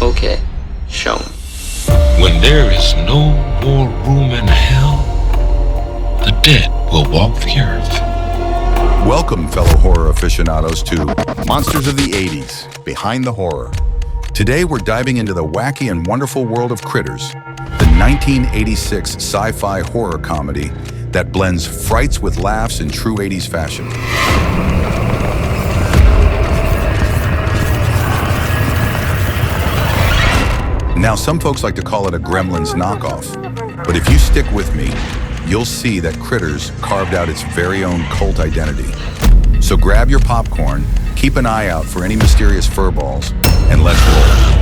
Okay, show me. When there is no more room in hell, the dead will walk the earth. Welcome, fellow horror aficionados, to Monsters of the 80s, Behind the Horror. Today we're diving into the wacky and wonderful world of Critters, the 1986 sci-fi horror comedy that blends frights with laughs in true 80s fashion. Now, some folks like to call it a Gremlins knockoff, but if you stick with me, you'll see that Critters carved out its very own cult identity. So grab your popcorn, keep an eye out for any mysterious furballs, and let's roll.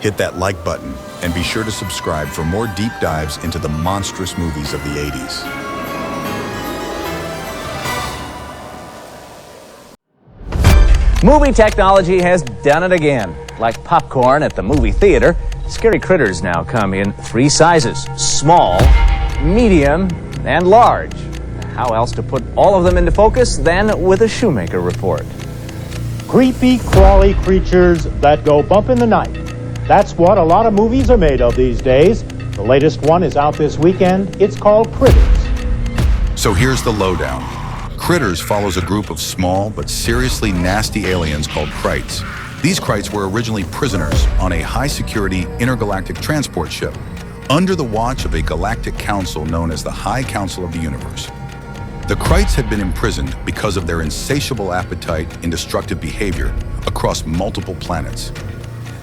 Hit that like button and be sure to subscribe for more deep dives into the monstrous movies of the 80s. Movie technology has done it again. Like popcorn at the movie theater, scary critters now come in 3 sizes: small, medium, and large. How else to put all of them into focus than with a Shoemaker report? Creepy, crawly creatures that go bump in the night. That's what a lot of movies are made of these days. The latest one is out this weekend. It's called Critters. So here's the lowdown. Critters follows a group of small but seriously nasty aliens called Krites. These Krites were originally prisoners on a high-security intergalactic transport ship under the watch of a galactic council known as the High Council of the Universe. The Krites had been imprisoned because of their insatiable appetite and destructive behavior across multiple planets.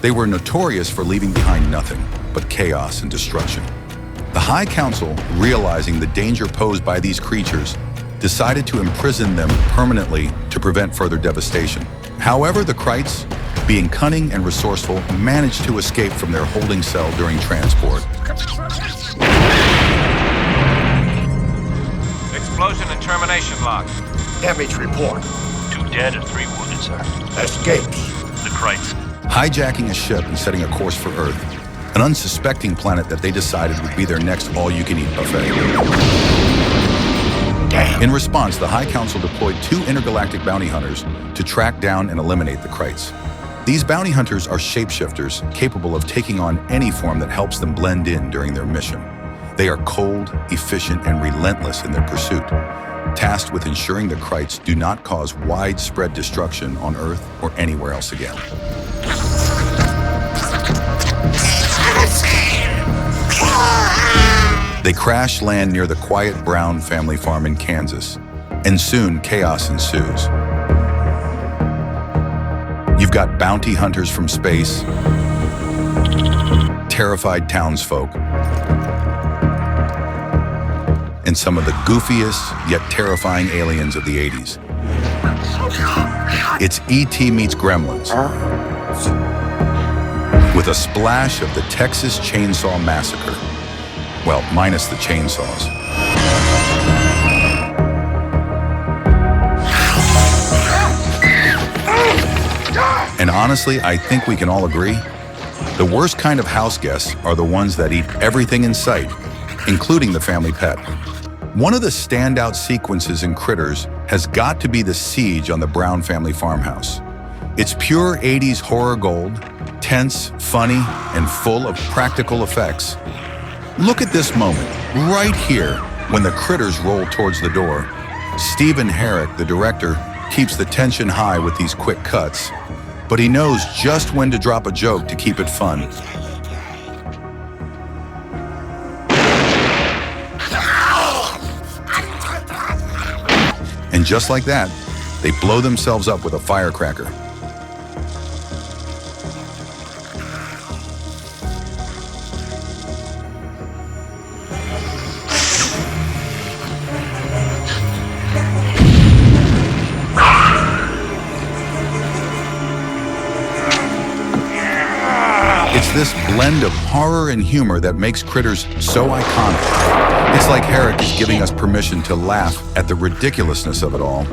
They were notorious for leaving behind nothing but chaos and destruction. The High Council, realizing the danger posed by these creatures, decided to imprison them permanently to prevent further devastation. However, the Krites, being cunning and resourceful, managed to escape from their holding cell during transport. Explosion and termination log. Damage report. 2 dead and 3 wounded, sir. Escapes. The Krites. Hijacking a ship and setting a course for Earth, an unsuspecting planet that they decided would be their next all-you-can-eat buffet. Damn. In response, the High Council deployed 2 intergalactic bounty hunters to track down and eliminate the Krites. These bounty hunters are shapeshifters capable of taking on any form that helps them blend in during their mission. They are cold, efficient, and relentless in their pursuit, tasked with ensuring the Krites do not cause widespread destruction on Earth or anywhere else again. They crash land near the quiet Brown family farm in Kansas, and soon chaos ensues. You've got bounty hunters from space, terrified townsfolk, and some of the goofiest yet terrifying aliens of the 80s. It's E.T. meets Gremlins, with a splash of the Texas Chainsaw Massacre. Well, minus the chainsaws. And honestly, I think we can all agree, the worst kind of house guests are the ones that eat everything in sight, including the family pet. One of the standout sequences in Critters has got to be the siege on the Brown family farmhouse. It's pure 80s horror gold, tense, funny, and full of practical effects. Look at this moment, right here, when the Critters roll towards the door. Stephen Herrick, the director, keeps the tension high with these quick cuts, but he knows just when to drop a joke to keep it fun. And just like that, they blow themselves up with a firecracker. this blend of horror and humor that makes Critters so iconic. It's like Herrick is giving us permission to laugh at the ridiculousness of it all.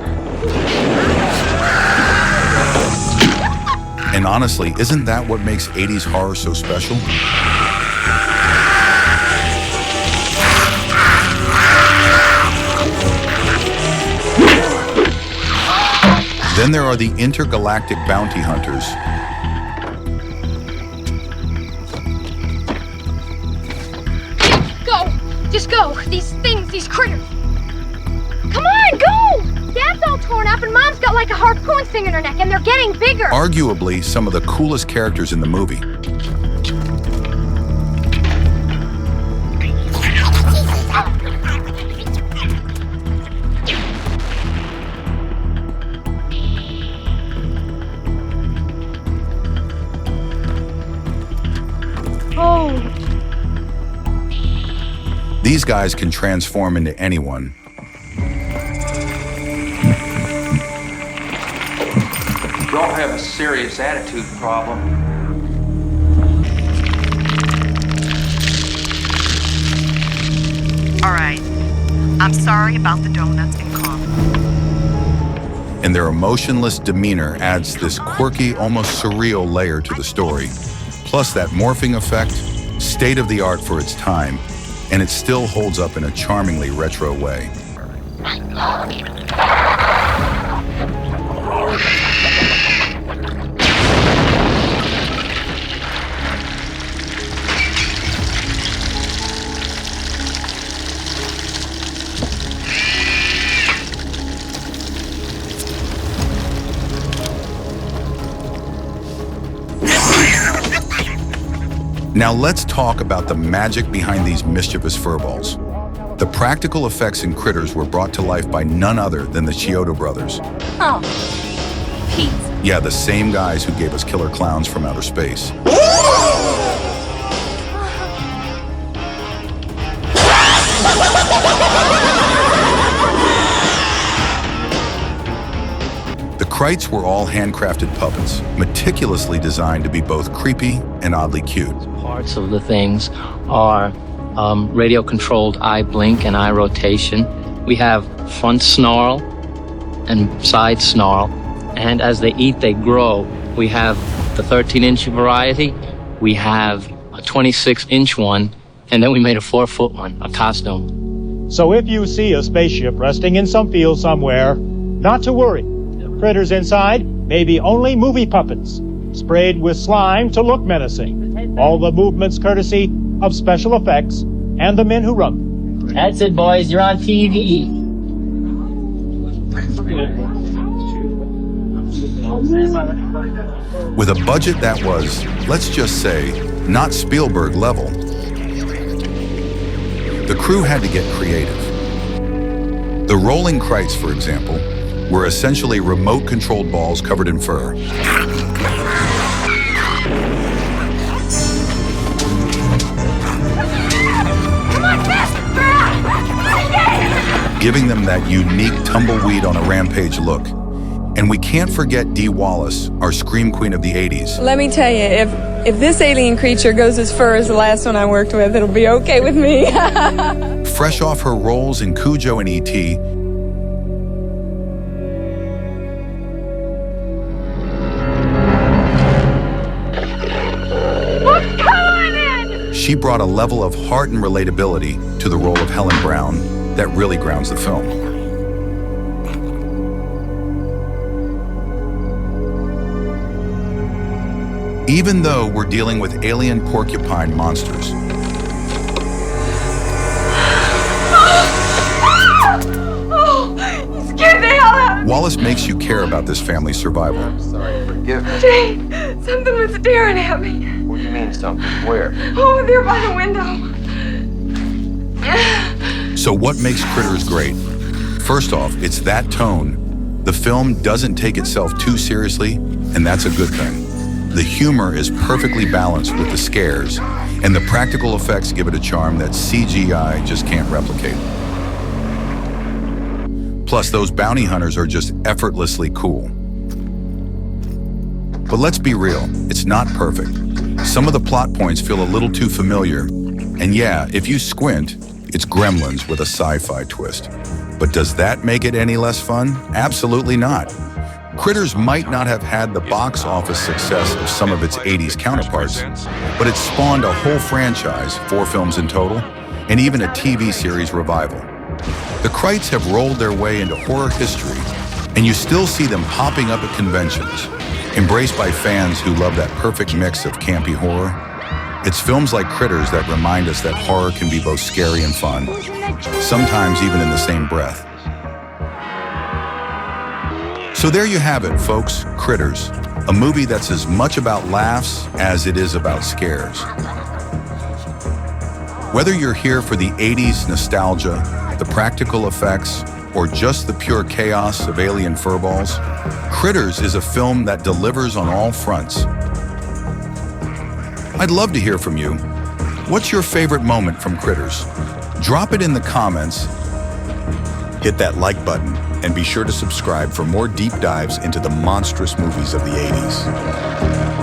And honestly, isn't that what makes 80s horror so special? Then there are the intergalactic bounty hunters. Go! Just go! These things, these critters! Come on, go! Dad's all torn up and Mom's got like a harpoon thing in her neck and they're getting bigger! Arguably some of the coolest characters in the movie. These guys can transform into anyone. Don't have a serious attitude problem. All right. I'm sorry about the donuts and coffee. And their emotionless demeanor adds this quirky, almost surreal layer to the story. Plus that morphing effect, state of the art for its time, and it still holds up in a charmingly retro way. Now let's talk about the magic behind these mischievous furballs. The practical effects in Critters were brought to life by none other than the Chiodo brothers. Oh, Pete. Yeah, the same guys who gave us Killer Clowns from Outer Space. The Krites were all handcrafted puppets, meticulously designed to be both creepy and oddly cute. Parts of the things are radio-controlled eye blink and eye rotation. We have front snarl and side snarl, and as they eat, they grow. We have the 13-inch variety, we have a 26-inch one, and then we made a 4-foot one, a costume. So if you see a spaceship resting in some field somewhere, not to worry. Critters inside may be only movie puppets, sprayed with slime to look menacing. All the movements courtesy of special effects and the men who run them. That's it, boys. You're on TV. With a budget that was, let's just say, not Spielberg level, the crew had to get creative. The rolling Krites, for example, were essentially remote-controlled balls covered in fur. Giving them that unique tumbleweed on a rampage look. And we can't forget Dee Wallace, our scream queen of the 80s. Let me tell you, if this alien creature goes as far as the last one I worked with, it'll be okay with me. Fresh off her roles in Cujo and E.T., she brought a level of heart and relatability to the role of Helen Brown that really grounds the film. Even though we're dealing with alien porcupine monsters, You scared the hell out of me. Wallace makes you care about this family's survival. I'm sorry, forgive me. Jane, something was staring at me. What do you mean something? Where? Oh, there by the window. So what makes Critters great? First off, it's that tone. The film doesn't take itself too seriously, and that's a good thing. The humor is perfectly balanced with the scares, and the practical effects give it a charm that CGI just can't replicate. Plus, those bounty hunters are just effortlessly cool. But let's be real, it's not perfect. Some of the plot points feel a little too familiar. And yeah, if you squint, it's Gremlins with a sci-fi twist. But does that make it any less fun? Absolutely not. Critters might not have had the box office success of some of its 80s counterparts, but it spawned a whole franchise, 4 films in total, and even a TV series revival. The Krites have rolled their way into horror history, and you still see them popping up at conventions, embraced by fans who love that perfect mix of campy horror. It's films like Critters that remind us that horror can be both scary and fun, sometimes even in the same breath. So there you have it, folks, Critters, a movie that's as much about laughs as it is about scares. Whether you're here for the 80s nostalgia, the practical effects, or just the pure chaos of alien furballs, Critters is a film that delivers on all fronts. I'd love to hear from you. What's your favorite moment from Critters? Drop it in the comments. Hit that like button and be sure to subscribe for more deep dives into the monstrous movies of the 80s.